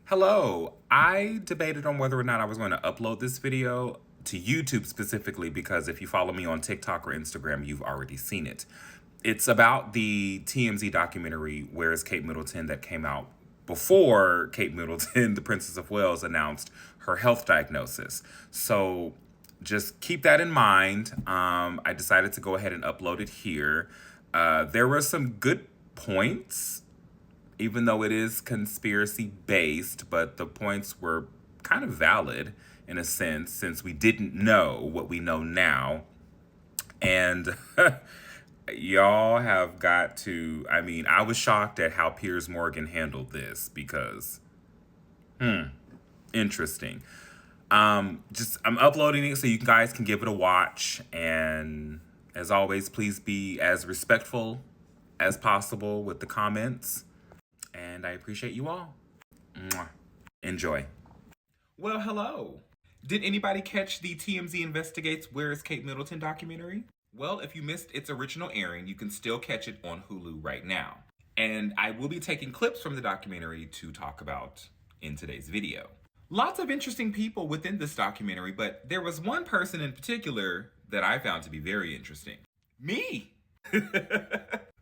Hello. I debated on whether or not I was going to upload this video to YouTube specifically because if you follow me on TikTok or Instagram, you've already seen it. It's about the TMZ documentary, Where is Kate Middleton, that came out before Kate Middleton, the Princess of Wales, announced her health diagnosis. So just keep that in mind. I decided to go ahead and upload it here. There were some good points, even though it is conspiracy based, but the points were kind of valid in a sense since we didn't know what we know now. And y'all have got to, I was shocked at how Piers Morgan handled this because, interesting. I'm uploading it so you guys can give it a watch. And as always, please be as respectful as possible with the comments. And I appreciate you all. Mwah. Enjoy. Well, hello. Did anybody catch the TMZ Investigates Where is Kate Middleton documentary? Well, if you missed its original airing, you can still catch it on Hulu right now. And I will be taking clips from the documentary to talk about in today's video. Lots of interesting people within this documentary, but there was one person in particular that I found to be very interesting. Me!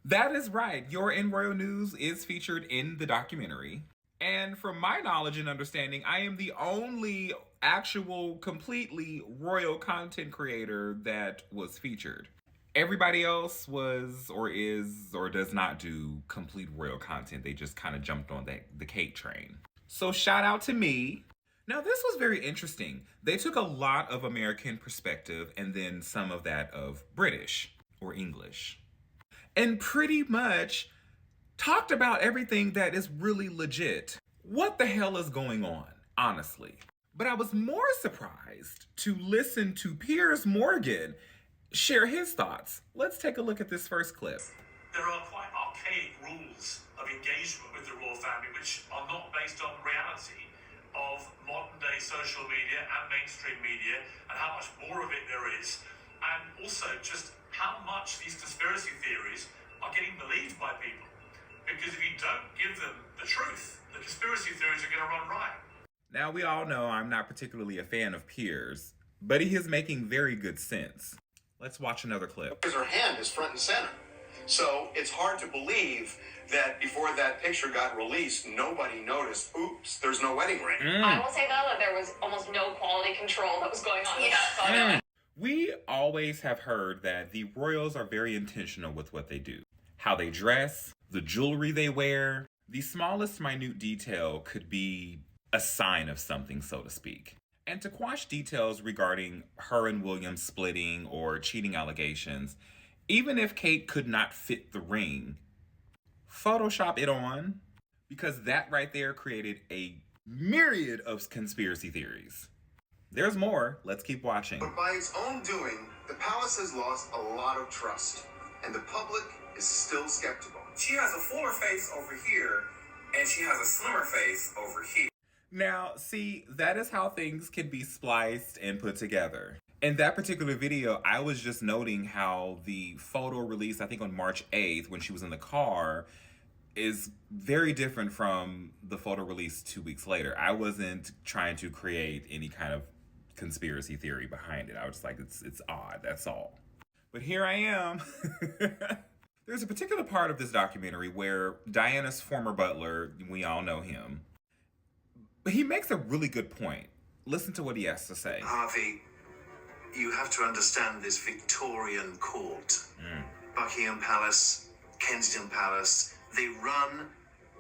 That is right. Your In Royal News is featured in the documentary. And from my knowledge and understanding, I am the only actual, completely royal content creator that was featured. Everybody else was, or is, or does not do complete royal content. They just kind of jumped on the Kate train. So shout out to me. Now, this was very interesting. They took a lot of American perspective and then some of that of British or English, and pretty much talked about everything that is really legit. What the hell is going on, honestly? But I was more surprised to listen to Piers Morgan share his thoughts. Let's take a look at this first clip. There are quite archaic rules of engagement with the royal family which are not based on reality of modern day social media and mainstream media and how much more of it there is, and also just how much these conspiracy theories are getting believed by people. Because if you don't give them the truth, the conspiracy theories are going to run riot. Now, we all know I'm not particularly a fan of Piers, but he is making very good sense. Let's watch another clip. Her hand is front and center. So it's hard to believe that before that picture got released, nobody noticed, oops, there's no wedding ring. I will say, though, that there was almost no quality control that was going on with that photo. We always have heard that the royals are very intentional with what they do. How they dress, the jewelry they wear, the smallest minute detail could be a sign of something, so to speak. And to quash details regarding her and William splitting or cheating allegations, even if Kate could not fit the ring, Photoshop it on, because that right there created a myriad of conspiracy theories. There's more. Let's keep watching. But by its own doing, the palace has lost a lot of trust, and the public is still skeptical. She has a fuller face over here, and she has a slimmer face over here. Now, see, that is how things can be spliced and put together. In that particular video, I was just noting how the photo release, I think on March 8th, when she was in the car, is very different from the photo release 2 weeks later. I wasn't trying to create any kind of conspiracy theory behind it. I was just like, it's odd, that's all. But here I am. There's a particular part of this documentary where Diana's former butler, we all know him, but he makes a really good point. Listen to what he has to say. Harvey, you have to understand this Victorian court. Buckingham Palace, Kensington Palace, they run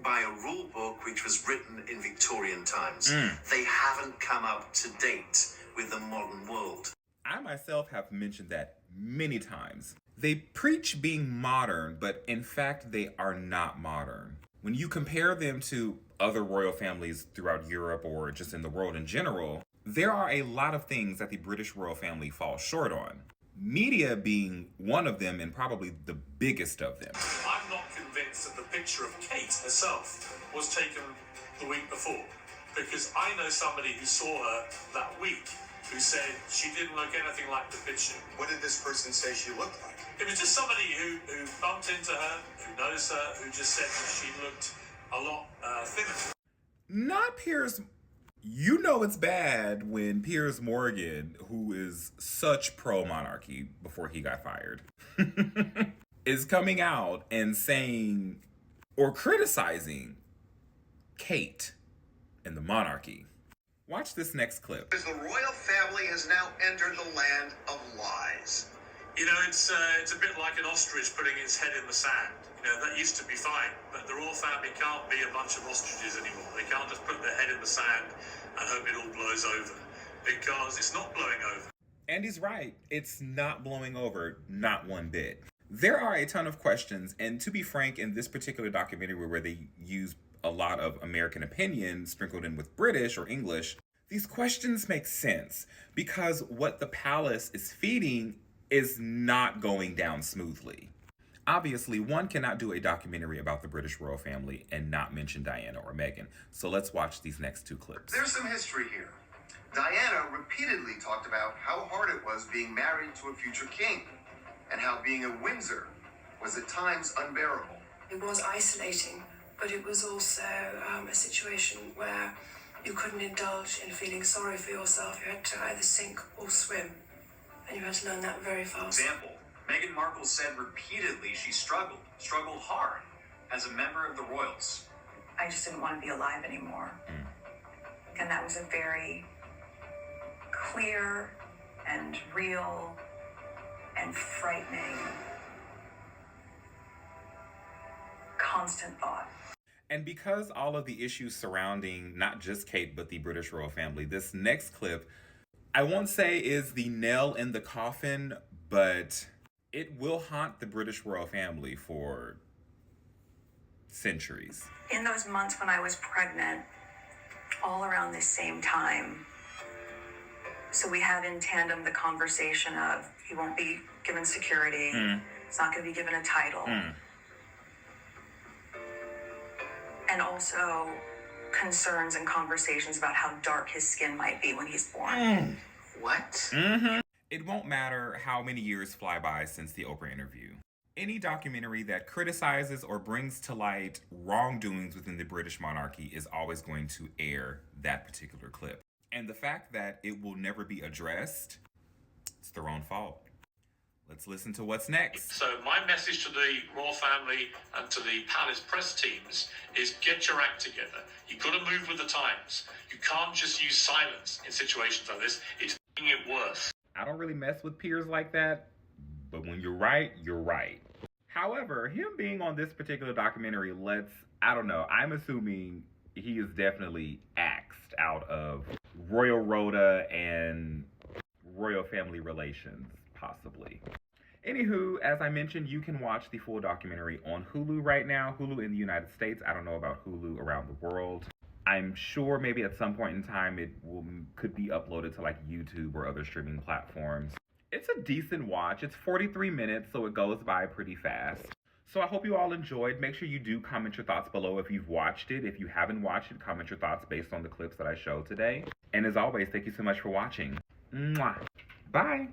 by a rule book which was written in Victorian times. They haven't come up to date with the modern world. I myself have mentioned that many times. They preach being modern, but in fact, they are not modern. When you compare them to other royal families throughout Europe or just in the world in general, there are a lot of things that the British royal family falls short on. Media being one of them and probably the biggest of them. I'm not convinced that the picture of Kate herself was taken the week before, because I know somebody who saw her that week who said she didn't look anything like the picture. What did this person say she looked like? It was just somebody who bumped into her, who noticed her, who just said that she looked a lot thinner. Not Piers. You know it's bad when Piers Morgan, who is such pro-monarchy before he got fired, is coming out and saying or criticizing Kate and the monarchy. Watch this next clip. The royal family has now entered the land of lies. You know, it's a bit like an ostrich putting its head in the sand. You know, that used to be fine, but the royal family can't be a bunch of ostriches anymore. They can't just put their head in the sand and hope it all blows over, because it's not blowing over. And he's right. It's not blowing over, not one bit. There are a ton of questions, and to be frank, in this particular documentary where they use a lot of American opinion sprinkled in with British or English, these questions make sense because what the palace is feeding is not going down smoothly. Obviously, one cannot do a documentary about the British royal family and not mention Diana or Meghan. So let's watch these next two clips. There's some history here. Diana repeatedly talked about how hard it was being married to a future king and how being a Windsor was at times unbearable. It was isolating, but it was also a situation where you couldn't indulge in feeling sorry for yourself. You had to either sink or swim, and you had to learn that very fast. Example, Meghan Markle said repeatedly she struggled hard as a member of the royals. I just didn't want to be alive anymore. And that was a very clear and real and frightening, constant thought. And because all of the issues surrounding not just Kate, but the British royal family, this next clip, I won't say is the nail in the coffin, but it will haunt the British royal family for centuries. In those months when I was pregnant, all around this same time, so we have in tandem the conversation of he won't be given security, he's not going to be given a title. And also concerns and conversations about how dark his skin might be when he's born. What? It won't matter how many years fly by since the Oprah interview. Any documentary that criticizes or brings to light wrongdoings within the British monarchy is always going to air that particular clip. And the fact that it will never be addressed, it's their own fault. Let's listen to what's next. So my message to the royal family and to the palace press teams is get your act together. You've got to move with the times. You can't just use silence in situations like this. It's making it worse. I don't really mess with Piers like that, but when you're right, you're right. However, him being on this particular documentary I don't know, I'm assuming he is definitely axed out of royal rota and royal family relations, possibly. Anywho, as I mentioned, you can watch the full documentary on Hulu right now. Hulu in the United States. I don't know about Hulu around the world. I'm sure maybe at some point in time could be uploaded to like YouTube or other streaming platforms. It's a decent watch. It's 43 minutes, so it goes by pretty fast. So I hope you all enjoyed. Make sure you do comment your thoughts below if you've watched it. If you haven't watched it, comment your thoughts based on the clips that I showed today. And as always, thank you so much for watching. Mwah. Bye.